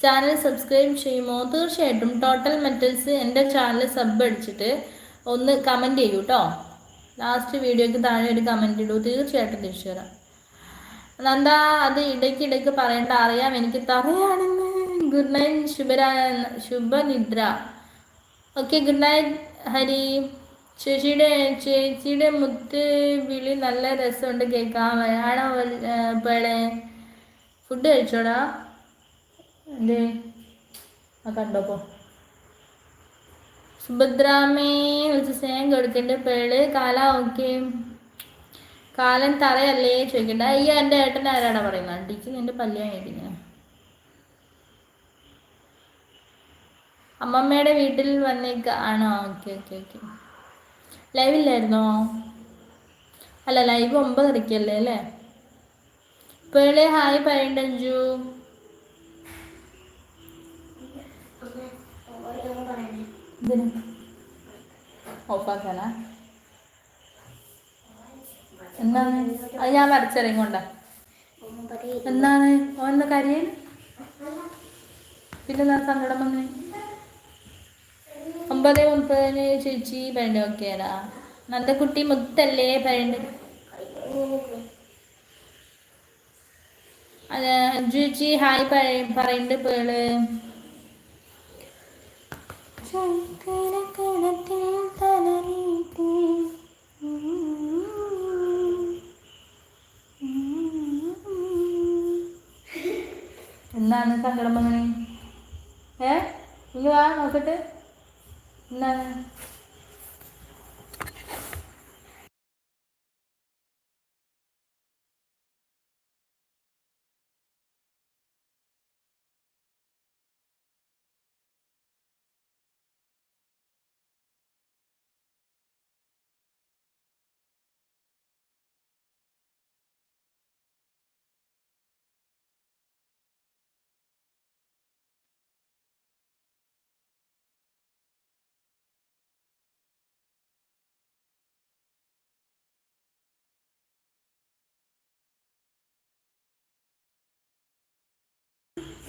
Channel subscribe ചെയ്യുമോ? തീർച്ചയായിട്ടും. Total metals എൻ്റെ ചാനൽ സബ് അടിച്ചിട്ട് ഒന്ന് കമൻറ്റ് ചെയ്യൂ കേട്ടോ. ലാസ്റ്റ് വീഡിയോയ്ക്ക് താഴെ ഒരു കമൻറ്റ് ഇടൂ. തീർച്ചയായിട്ടും തിരിച്ചു തരാം. നന്ദ, അത് ഇടയ്ക്കിടയ്ക്ക് പറയേണ്ട, അറിയാം എനിക്ക് തറയാണെന്ന്. ഗുഡ് നൈറ്റ് ശുഭനിദ്ര. Okay, good night Hari. ചേച്ചിയുടെ മുത്ത് വിളി നല്ല രസമുണ്ട് കേൾക്കാം. ആണോ പേളെ? ഫുഡ് കഴിച്ചോടാ? എന്തേ കണ്ടോപ്പോ. സുഭദ്രാമേ വിളിച്ച് സ്നേഹം കൊടുക്കണ്ട പേള്. കാല ഓക്കെ. കാലൻ തറയല്ലേ ചോദിക്കണ്ട. അയ്യോ, എൻ്റെ ഏട്ടൻ ആരാടാ പറയുന്നത്? അടിക്ക് നിന്റെ പല്ലിയായിട്ടിങ്ങനെ. അമ്മമ്മയുടെ വീട്ടിൽ വന്നേക്ക ആണോ? Okay okay okay. ലൈവില്ലായിരുന്നോ? അല്ല, ലൈവ് 9:30 അല്ലേ? പേളെ ഹായ് പറയണ്ടു. ഓഫാക്കാനാ? എന്താണ് അത്? ഞാൻ വരച്ചിറങ്ങോണ്ട. എന്താണ് ഓന്ന കാര്യം? പിന്നെ ഞാൻ സങ്കടം വന്ന് 9:30 ചേച്ചി പറയണ്ടേ? ഓക്കേടാ. നന്ദക്കുട്ടി മുത്തല്ലേ പറയണ്ടത്? ചേച്ചി ഹായ് പറയണ്ട് പേള്. എന്താണ് സങ്കടം വന്നേ? ഇനി വാ നോക്കട്ടെ. എന്താണ്?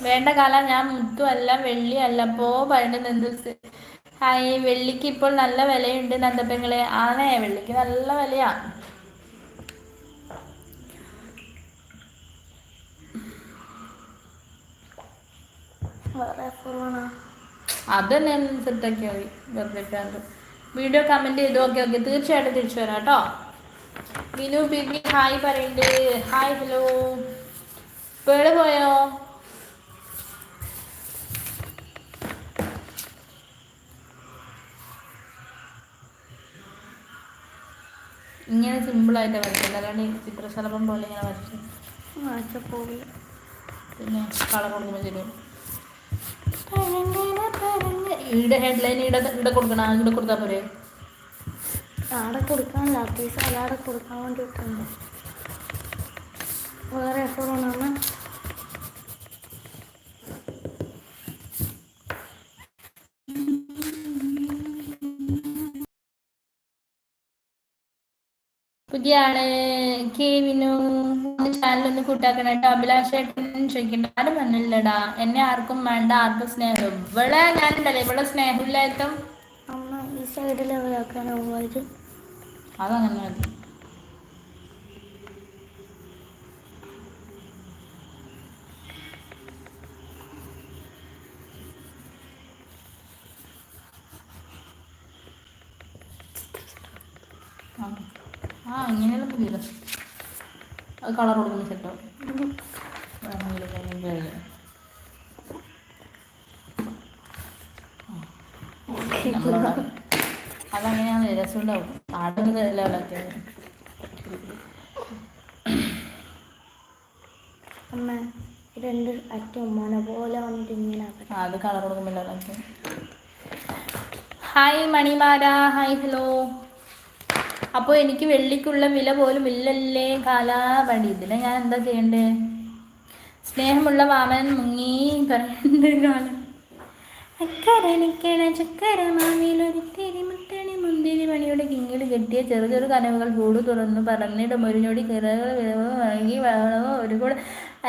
വേണ്ട കാല, ഞാൻ മുത്തു അല്ല വെള്ളി അല്ലപ്പോ പറയുന്നത്. ഹായ്. വെള്ളിക്ക് ഇപ്പോൾ നല്ല വിലയുണ്ട് നന്ദപ്പങ്ങളെ. ആണേ, വെള്ളിക്ക് നല്ല വിലയാ. അതന്നെ സെറ്റാക്കിയാൽ മതി. വെറുതെ വീഡിയോ കമൻറ്റ് ചെയ്തു. ഓക്കെ ഓക്കെ, തീർച്ചയായിട്ടും തിരിച്ചു വരാം കേട്ടോ. വിനു ബിബി ഹായ് പറയണ്ട്. Hi hello. പേള് പോയോ? ഇങ്ങനെ സിമ്പിളായിട്ട് വരച്ചില്ല, അല്ലാണ്ട് ഈ ചിത്രശലഭം പോലെ ഇങ്ങനെ വരച്ചു പിന്നെ കളർ കൊടുക്കുമ്പോൾ ശരി. ഇവിടെ ഹെഡ്ലൈൻ ഇവിടെ കൊടുക്കണം. ഇവിടെ കൊടുത്താൽ പോരെ? ആടെ കൊടുക്കാനില്ല, അത്യാവശ്യം അല്ലാടെ കൊടുക്കാൻ വേണ്ടിയിട്ടുണ്ട്. വേറെ എപ്പോഴാണ് പുതിയ ആള് കേവിനു ചാനലൊന്ന് കൂട്ടാക്കണം കേട്ടോ. അഭിലാഷേട്ടൻ ചോദിക്കണ്ട. ആരും വന്നില്ലടാ. എന്നെ ആർക്കും വേണ്ട, ആർക്കും സ്നേഹം. ഇവിടെ ഞാനുണ്ടല്ലേ, ഇവിടെ സ്നേഹമില്ലായിട്ടും. അമ്മ ഈ സൈഡിൽ എവിടെയാക്കാനോ പോയത്? അതങ്ങനെ മതി. ഇങ്ങനെയുള്ള പുതിയ അത് കളർ കൊടുക്കുന്ന സെറ്റോ അതങ്ങനെയാണ് രസമുണ്ടാവും. ആട്ടൊന്നും ലെവലാക്കിയത്. അമ്മ രണ്ട് അറ്റം ഉമ്മാനെ പോലെ വന്നിട്ട് ഇങ്ങനെ അത് കളർ കൊടുക്കുമ്പോൾ ലെവലാക്കി. Hi Manimala, hi hello. അപ്പോൾ എനിക്ക് വെള്ളിക്കുള്ള വില പോലും ഇല്ലല്ലേ കാലാപടി. ഇതിനെ ഞാൻ എന്താ ചെയ്യണ്ടേ? സ്നേഹമുള്ള വാമനൻ മുങ്ങി പറയണ്ട് കാലം. അക്കരണിക്കണ ചക്കര മാവിലൊരിത്തിരി മുട്ടണി മുന്തിരി മണിയുടെ കിങ്ങിൽ കെട്ടിയ ചെറു ചെറു കനവുകൾ കൂട് തുറന്നു പറന്നിടും ഒരു ഞൊടി കിറകൾ വഴങ്ങി വേണമോ ഒരു കൂടെ